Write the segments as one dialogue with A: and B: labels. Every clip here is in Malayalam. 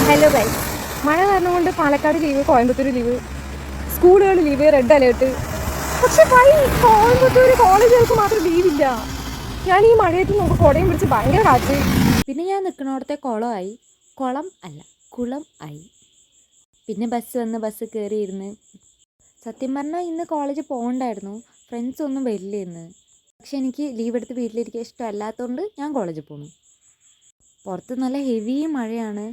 A: ഹലോ ഗൈസ്, മഴ കാരണം കൊണ്ട് പാലക്കാട് ലീവ്, കോയമ്പത്തൂർ ലീവ്, സ്കൂളുകൾ ലീവ്, റെഡ് അലേർട്ട്. പക്ഷെ കോയമ്പത്തൂർ കോളേജുകൾക്ക് മാത്രം ലീവില്ല. ഞാൻ ഈ മഴയത്ത് നോക്കി കുടയും പിടിച്ച് ഭയങ്കര കാറ്റ്.
B: പിന്നെ ഞാൻ നിൽക്കണോടത്തെ കുളമായി, കുളം അല്ല കുളം ആയി. പിന്നെ ബസ് കയറിയിരുന്ന്. സത്യം പറഞ്ഞാൽ ഇന്ന് കോളേജിൽ പോകണ്ടായിരുന്നു, ഫ്രണ്ട്സ് ഒന്നും വരില്ല ഇന്ന്. പക്ഷെ എനിക്ക് ലീവ് എടുത്ത് വീട്ടിലിരിക്കാൻ ഇഷ്ടമല്ലാത്തതുകൊണ്ട് ഞാൻ കോളേജിൽ പോന്നു. പുറത്ത് നല്ല ഹെവി മഴയാണ്.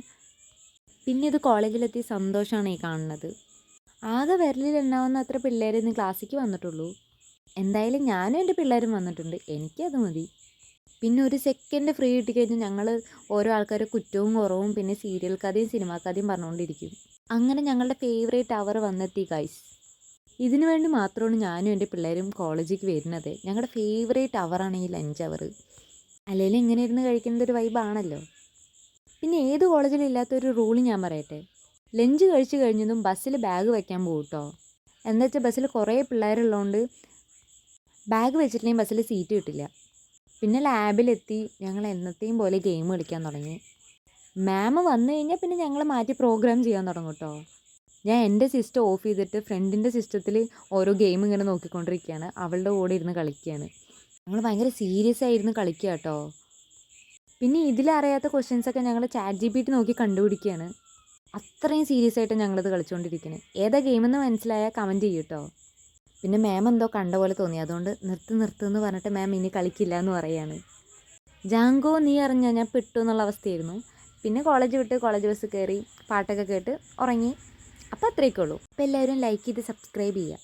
B: പിന്നെ ഇത് കോളേജിലെത്തി സന്തോഷമാണ് ഈ കാണുന്നത്. ആകെ വിരലിലുണ്ടാവുന്ന അത്ര പിള്ളേർ ഇന്ന് ക്ലാസ്സിലേക്ക് വന്നിട്ടുള്ളൂ. എന്തായാലും ഞാനും എൻ്റെ പിള്ളേരും വന്നിട്ടുണ്ട്, എനിക്കത് മതി. പിന്നെ ഒരു സെക്കൻഡ് ഫ്രീ കിട്ടിക്കഴിഞ്ഞാൽ ഞങ്ങൾ ഓരോ ആൾക്കാരുടെ കുറ്റവും കുറവും പിന്നെ സീരിയൽ കഥയും സിനിമാ കഥയും പറഞ്ഞുകൊണ്ടിരിക്കും. അങ്ങനെ ഞങ്ങളുടെ ഫേവറേറ്റ് അവർ വന്നെത്തി ഗൈസ്. ഇതിനു വേണ്ടി മാത്രമാണ് ഞാനും എൻ്റെ പിള്ളേരും കോളേജിലേക്ക് വരുന്നത്. ഞങ്ങളുടെ ഫേവറേറ്റ് അവറാണ് ഈ ലഞ്ച് അവർ. അല്ലെങ്കിൽ ഇങ്ങനെ ഇരുന്ന് കഴിക്കുന്നത് ഒരു വൈബാണല്ലോ. പിന്നെ ഏത് കോളേജിലും ഇല്ലാത്തൊരു റൂൾ ഞാൻ പറയട്ടെ. ലഞ്ച് കഴിച്ച് കഴിഞ്ഞതും ബസ്സിൽ ബാഗ് വയ്ക്കാൻ പോകും കേട്ടോ. എന്താ വെച്ചാൽ ബസ്സിൽ കുറേ പിള്ളേരുള്ളതുകൊണ്ട് ബാഗ് വെച്ചിട്ടുണ്ടെങ്കിൽ ബസ്സിൽ സീറ്റ് കിട്ടില്ല. പിന്നെ ലാബിലെത്തി ഞങ്ങൾ എന്നത്തെയും പോലെ ഗെയിം കളിക്കാൻ തുടങ്ങി. മാം വന്നു കഴിഞ്ഞാൽ പിന്നെ ഞങ്ങൾ മാറ്റി പ്രോഗ്രാം ചെയ്യാൻ തുടങ്ങും കേട്ടോ. ഞാൻ എൻ്റെ സിസ്റ്റം ഓഫ് ചെയ്തിട്ട് ഫ്രണ്ടിൻ്റെ സിസ്റ്റത്തിൽ ഓരോ ഗെയിം ഇങ്ങനെ നോക്കിക്കൊണ്ടിരിക്കുകയാണ്. അവളുടെ കൂടെ ഇരുന്ന് കളിക്കുകയാണ്. ഞങ്ങൾ ഭയങ്കര സീരിയസ് ആയിരുന്നു കളിക്കുക കേട്ടോ. പിന്നെ ഇതിലറിയാത്ത ക്വസ്റ്റ്യൻസൊക്കെ ഞങ്ങൾ ChatGPT നോക്കി കണ്ടുപിടിക്കുകയാണ്. അത്രയും സീരിയസ് ആയിട്ട് ഞങ്ങളിത് കളിച്ചുകൊണ്ടിരിക്കുന്നത്. ഏതാ ഗെയിമെന്ന് മനസ്സിലായാൽ കമൻറ്റ് ചെയ്യും കേട്ടോ. പിന്നെ മാം എന്തോ കണ്ട പോലെ തോന്നി, അതുകൊണ്ട് നിർത്തുമെന്ന് പറഞ്ഞിട്ട് മാം ഇനി കളിക്കില്ല എന്ന് പറയാണ്. ജാങ്കോ നീ അറിഞ്ഞാൽ ഞാൻ പെട്ടു എന്നുള്ള അവസ്ഥയായിരുന്നു. പിന്നെ കോളേജ് വിട്ട് കോളേജ് ബസ് കയറി പാട്ടൊക്കെ കേട്ട് ഉറങ്ങി. അപ്പോൾ അത്രയൊക്കെ ഉള്ളൂ. അപ്പോൾ എല്ലാവരും ലൈക്ക് ചെയ്ത് സബ്സ്ക്രൈബ് ചെയ്യുക.